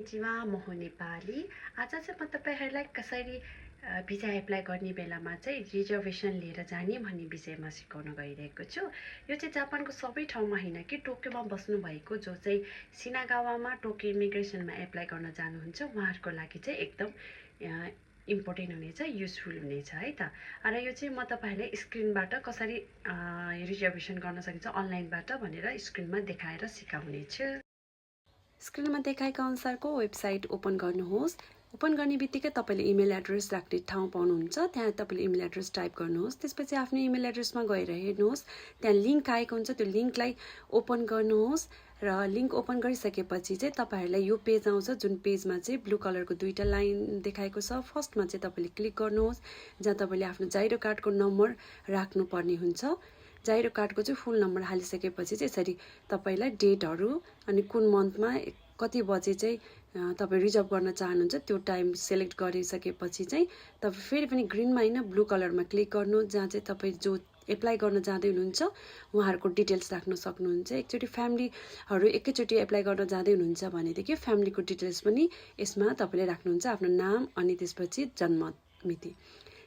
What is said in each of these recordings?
जीवा म हो नेपाली। आज चाहिँ म तपाईँहरूलाई कसरी भिजा एप्लाई गर्ने बेलामा चाहिँ रिजर्भेसन लिएर जाने भन्ने विषयमा सिकाउन गइरहेको छु। यो चाहिँ जापानको सबै ठाउँमा होइन कि टोकियोमा बस्नुभएको जो चाहिँ सिनागावामा टोकियो इमिग्रेसनमा एप्लाई गर्न जानुहुन्छ उहाँहरूको लागि चाहिँ एकदम इम्पोर्टेन्ट हुनेछ, युजफुल हुनेछ है त। र यो चाहिँ म तपाईँहरूलाई स्क्रिनबाट कसरी रिजर्भेसन गर्न सकिन्छ अनलाइनबाट भनेर स्क्रिनमा देखाएर सिकाउनेछु। स्क्रिनमा देखाएका अनुसारको वेबसाइट ओपन गर्नुहोस्। ओपन गर्ने बित्तिकै तपाईँले इमेल एड्रेस राख्ने ठाउँ पाउनुहुन्छ। त्यहाँ तपाईँले इमेल एड्रेस टाइप गर्नुहोस्। त्यसपछि आफ्नो इमेल एड्रेसमा गएर हेर्नुहोस्, त्यहाँ लिङ्क आएको हुन्छ, त्यो लिङ्कलाई ओपन गर्नुहोस्। र लिङ्क ओपन गरिसकेपछि चाहिँ तपाईँहरूलाई यो पेज आउँछ, जुन पेजमा चाहिँ ब्लू कलरको दुईवटा लाइन देखाएको छ। फर्स्टमा चाहिँ तपाईँले क्लिक गर्नुहोस्, जहाँ तपाईँले आफ्नो जाइरो कार्डको नम्बर राख्नुपर्ने हुन्छ। जाइरो कार्डको चाहिँ फुल नम्बर हालिसकेपछि चाहिँ यसरी तपाईँलाई डेटहरू अनि कुन मन्थमा कति बजे चाहिँ तपाईँ रिजर्भ गर्न चाहनुहुन्छ त्यो टाइम सेलेक्ट गरिसकेपछि चाहिँ तपाईँ फेरि पनि ग्रिनमा होइन ब्लू कलरमा क्लिक गर्नु, जहाँ चाहिँ तपाईँ जो एप्लाई गर्न जाँदै हुनुहुन्छ उहाँहरूको डिटेल्स राख्न सक्नुहुन्छ। एकचोटि फ्यामिलीहरू एकैचोटि एप्लाई गर्न जाँदै हुनुहुन्छ भनेदेखि फ्यामिलीको डिटेल्स पनि यसमा तपाईँले राख्नुहुन्छ, आफ्नो नाम अनि त्यसपछि जन्म मिति।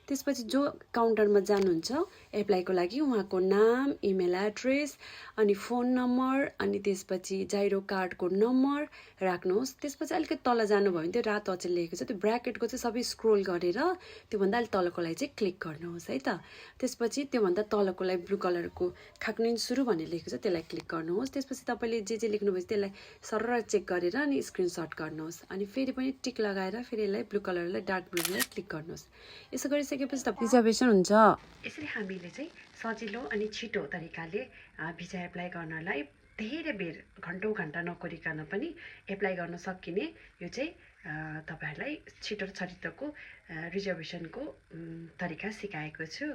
त्यसपछि जो काउन्टरमा जानुहुन्छ एप्लाईको लागि उहाँको नाम, इमेल एड्रेस अनि फोन नम्बर अनि त्यसपछि जाइरो कार्डको नम्बर राख्नुहोस्। त्यसपछि अलिकति तल जानुभयो भने त्यो रातो अक्षर लेखेको छ, त्यो ब्र्याकेटको चाहिँ सबै स्क्रोल गरेर त्योभन्दा अलिक तलकोलाई चाहिँ क्लिक गर्नुहोस् है त। त्यसपछि त्योभन्दा तलकोलाई ब्लू कलरको खाक्नु सुरु भन्ने लेखेको छ, त्यसलाई क्लिक गर्नुहोस्। त्यसपछि तपाईँले जे लेख्नुभयो त्यसलाई सरर चेक गरेर अनि स्क्रिनसट गर्नुहोस् अनि फेरि पनि टिक लगाएर फेरि यसलाई ब्लू कलरलाई डार्क ब्लूलाई क्लिक गर्नुहोस्। यसो गरिसकेपछि त रिजर्भेसन हुन्छ। यसरी हामीले चाहिँ सजिलो अनि छिटो तरिकाले भिजा एप्लाई गर्नलाई धेरै बेर घन्टा नकोरिकन पनि एप्लाई गर्न सकिने यो चाहिँ तपाईँहरूलाई छिटो छरितोको रिजर्भेसनको तरिका सिकाएको छु।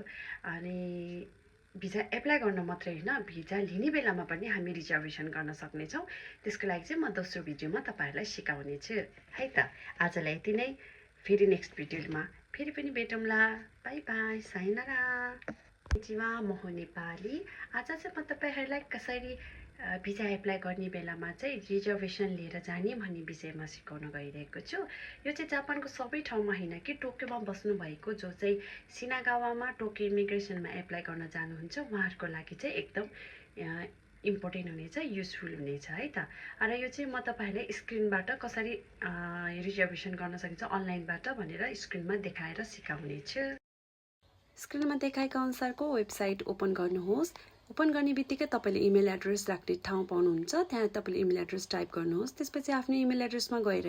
अनि भिजा एप्लाई गर्न मात्रै होइन, भिजा लिने बेलामा पनि हामी रिजर्भेसन गर्न सक्नेछौँ। त्यसको लागि चाहिँ म दोस्रो भिडियोमा तपाईँहरूलाई सिकाउनेछु है त। आजलाई यति नै, फेरि नेक्स्ट भिडियोमा फेरि पनि भेटौँला। By by, साइनारा। जीवा म हो नेपाली। आज चाहिँ म तपाईँहरूलाई कसरी भिजा एप्लाई गर्ने बेलामा चाहिँ रिजर्भेसन लिएर जाने भन्ने विषयमा सिकाउन गइरहेको छु। यो चाहिँ जापानको सबै ठाउँमा होइन कि टोकियोमा बस्नुभएको जो चाहिँ सिनागावामा टोकियो इमिग्रेसनमा एप्लाई गर्न जानुहुन्छ उहाँहरूको लागि चाहिँ एकदम इम्पोर्टेन्ट हुनेछ, युजफुल हुनेछ है त। र यो चाहिँ म तपाईँहरूलाई स्क्रिनबाट कसरी रिजर्भेसन गर्न सकिन्छ अनलाइनबाट भनेर स्क्रिनमा देखाएर सिकाउनेछु। स्क्रिनमा देखाएका अनुसारको वेबसाइट ओपन गर्नुहोस्। ओपन गर्ने बित्तिकै तपाईँले इमेल एड्रेस राख्ने ठाउँ पाउनुहुन्छ। त्यहाँ तपाईँले इमेल एड्रेस टाइप गर्नुहोस्। त्यसपछि आफ्नो इमेल एड्रेसमा गएर